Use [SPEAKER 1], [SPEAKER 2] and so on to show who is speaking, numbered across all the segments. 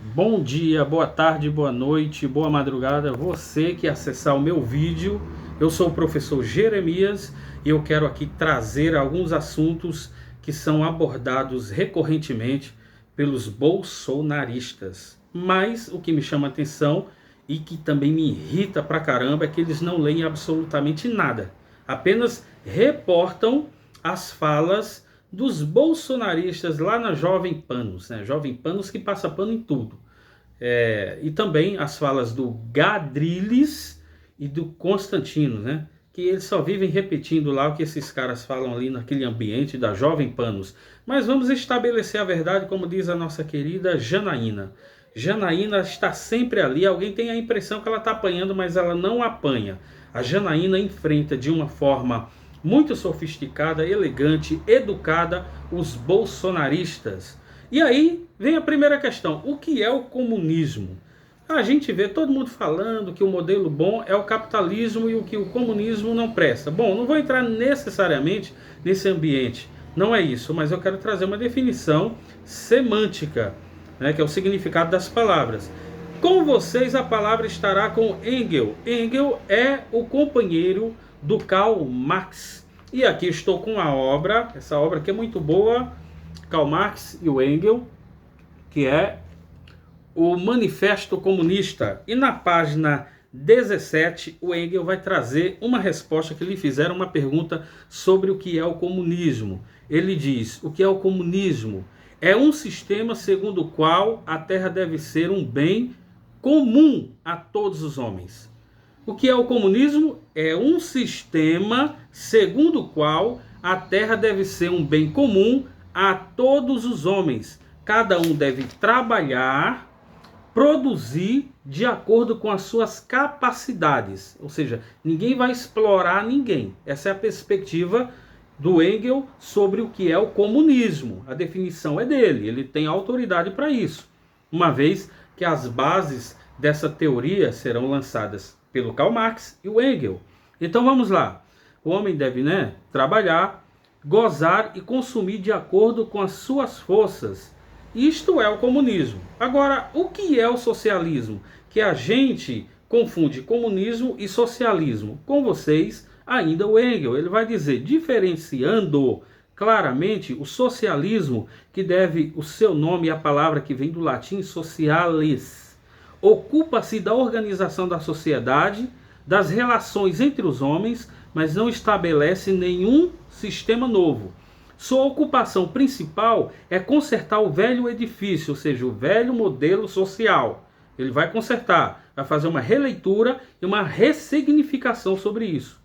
[SPEAKER 1] Bom dia, boa tarde, boa noite, boa madrugada. Você que acessar o meu vídeo, eu sou o professor Jeremias e eu quero aqui trazer alguns assuntos que são abordados recorrentemente pelos bolsonaristas. Mas o que me chama a atenção e que também me irrita pra caramba é que eles não leem absolutamente nada. Apenas reportam as falas dos bolsonaristas lá na Jovem Panos, né? Jovem Panos que passa pano em tudo. E também as falas do Gadriles e do Constantino, né? Que eles só vivem repetindo lá o que esses caras falam ali naquele ambiente da Jovem Panos. Mas vamos estabelecer a verdade, como diz a nossa querida Janaína. Janaína está sempre ali. Alguém tem a impressão que ela está apanhando, mas ela não apanha. A Janaína enfrenta de uma forma muito sofisticada, elegante, educada os bolsonaristas. E aí vem a primeira questão: o que é o comunismo? A gente vê todo mundo falando que o modelo bom é o capitalismo e o que o comunismo não presta. Bom, não vou entrar necessariamente nesse ambiente, não é isso, mas eu quero trazer uma definição semântica, né, que é o significado das palavras. Com vocês a palavra estará com Engel. Engel é o companheiro do Karl Marx. E aqui estou com a obra, essa obra aqui é muito boa, Karl Marx e o Engel, que é o Manifesto Comunista. E na página 17, o Engel vai trazer uma resposta que lhe fizeram uma pergunta sobre o que é o comunismo. Ele diz: o que é o comunismo? É um sistema segundo o qual a terra deve ser um bem comum a todos os homens. O que é o comunismo? É um sistema segundo o qual a terra deve ser um bem comum a todos os homens. Cada um deve trabalhar, produzir de acordo com as suas capacidades. Ou seja, ninguém vai explorar ninguém. Essa é a perspectiva do Engel sobre o que é o comunismo. A definição é dele, ele tem autoridade para isso. Uma vez que as bases dessa teoria serão lançadas pelo Karl Marx e o Engel. Então vamos lá. O homem deve, trabalhar, gozar e consumir de acordo com as suas forças. Isto é o comunismo. Agora, o que é o socialismo? Que a gente confunde comunismo e socialismo. Com vocês, ainda o Engel, ele vai dizer, diferenciando claramente o socialismo, que deve o seu nome à palavra que vem do latim socialis. Ocupa-se da organização da sociedade, das relações entre os homens, mas não estabelece nenhum sistema novo. Sua ocupação principal é consertar o velho edifício, ou seja, o velho modelo social. Ele vai consertar, vai fazer uma releitura e uma ressignificação sobre isso.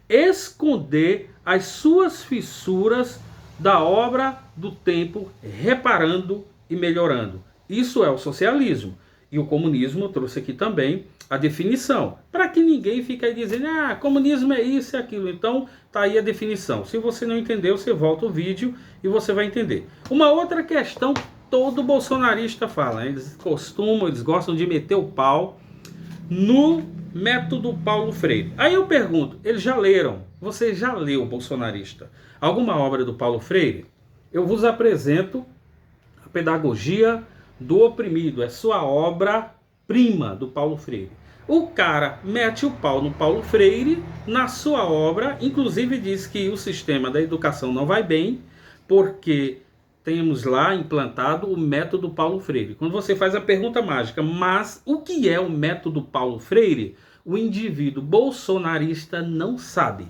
[SPEAKER 1] Esconder as suas fissuras da obra do tempo, reparando e melhorando. Isso é o socialismo. E o comunismo trouxe aqui também a definição, para que ninguém fique aí dizendo, comunismo é isso e aquilo. Então, tá aí a definição. Se você não entendeu, você volta o vídeo e você vai entender. Uma outra questão que todo bolsonarista fala, né? Eles gostam de meter o pau no método Paulo Freire. Aí eu pergunto, eles já leram? Você já leu, bolsonarista, alguma obra do Paulo Freire? Eu vos apresento a Pedagogia do Oprimido, é sua obra-prima do Paulo Freire. O cara mete o pau no Paulo Freire na sua obra, inclusive diz que o sistema da educação não vai bem, porque temos lá implantado o método Paulo Freire. Quando você faz a pergunta mágica, mas o que é o método Paulo Freire? O indivíduo bolsonarista não sabe.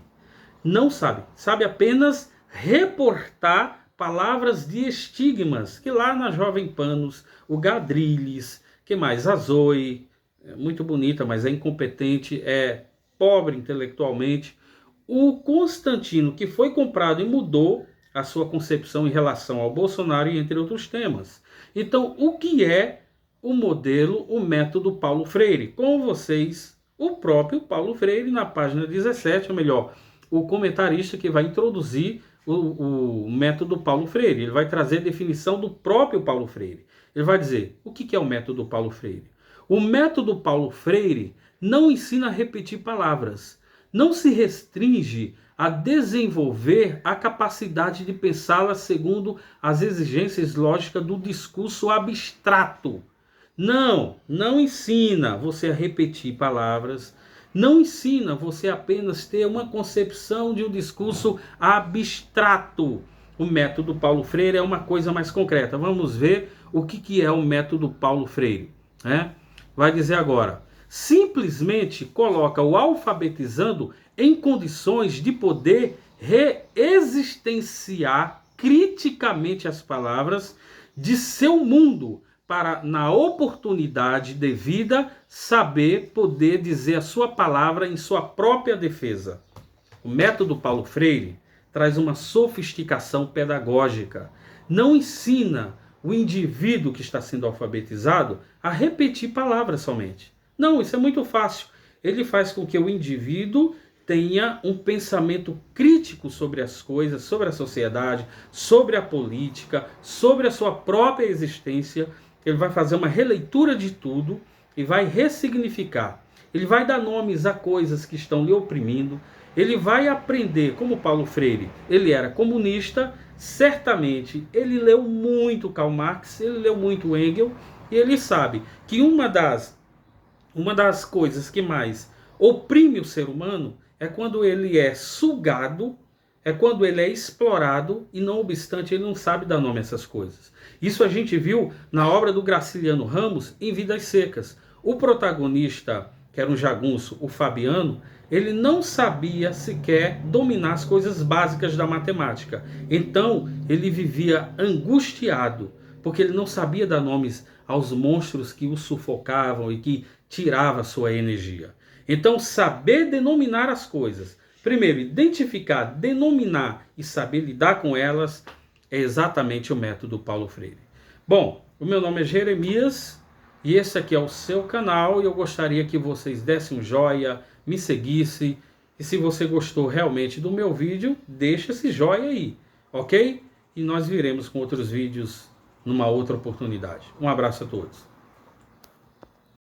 [SPEAKER 1] Não sabe. Sabe apenas reportar palavras de estigmas, que lá na Jovem Panos, o Gadriles, que mais? A Zoe, é muito bonita, mas é incompetente, é pobre intelectualmente. O Constantino, que foi comprado e mudou a sua concepção em relação ao Bolsonaro e entre outros temas. Então, o que é o modelo, o método Paulo Freire? Com vocês, o próprio Paulo Freire, na página 17, ou melhor, o comentarista que vai introduzir o método Paulo Freire. Ele vai trazer a definição do próprio Paulo Freire. Ele vai dizer, o que é o método Paulo Freire? O método Paulo Freire não ensina a repetir palavras, não se restringe a desenvolver a capacidade de pensá-las segundo as exigências lógicas do discurso abstrato. Não ensina você a repetir palavras, não ensina você apenas ter uma concepção de um discurso abstrato. O método Paulo Freire é uma coisa mais concreta. Vamos ver o que é o método Paulo Freire, né? Vai dizer agora: simplesmente coloca o alfabetizando em condições de poder reexistenciar criticamente as palavras de seu mundo, para, na oportunidade devida, saber poder dizer a sua palavra em sua própria defesa. O método Paulo Freire traz uma sofisticação pedagógica. Não ensina o indivíduo que está sendo alfabetizado a repetir palavras somente. Não, isso é muito fácil. Ele faz com que o indivíduo tenha um pensamento crítico sobre as coisas, sobre a sociedade, sobre a política, sobre a sua própria existência. Ele vai fazer uma releitura de tudo e vai ressignificar. Ele vai dar nomes a coisas que estão lhe oprimindo. Ele vai aprender, como Paulo Freire, ele era comunista, certamente ele leu muito Karl Marx, ele leu muito Engels, e ele sabe que uma das coisas que mais oprime o ser humano é quando ele é sugado, é quando ele é explorado e, não obstante, ele não sabe dar nome a essas coisas. Isso a gente viu na obra do Graciliano Ramos, em Vidas Secas. O protagonista, que era um jagunço, o Fabiano, ele não sabia sequer dominar as coisas básicas da matemática. Então, ele vivia angustiado, porque ele não sabia dar nomes aos monstros que o sufocavam e que tiravam a sua energia. Então, saber denominar as coisas, primeiro, identificar, denominar e saber lidar com elas, é exatamente o método Paulo Freire. Bom, o meu nome é Jeremias e esse aqui é o seu canal e eu gostaria que vocês dessem um joinha, me seguissem, e se você gostou realmente do meu vídeo, deixa esse joinha aí, ok? E nós viremos com outros vídeos numa outra oportunidade. Um abraço a todos.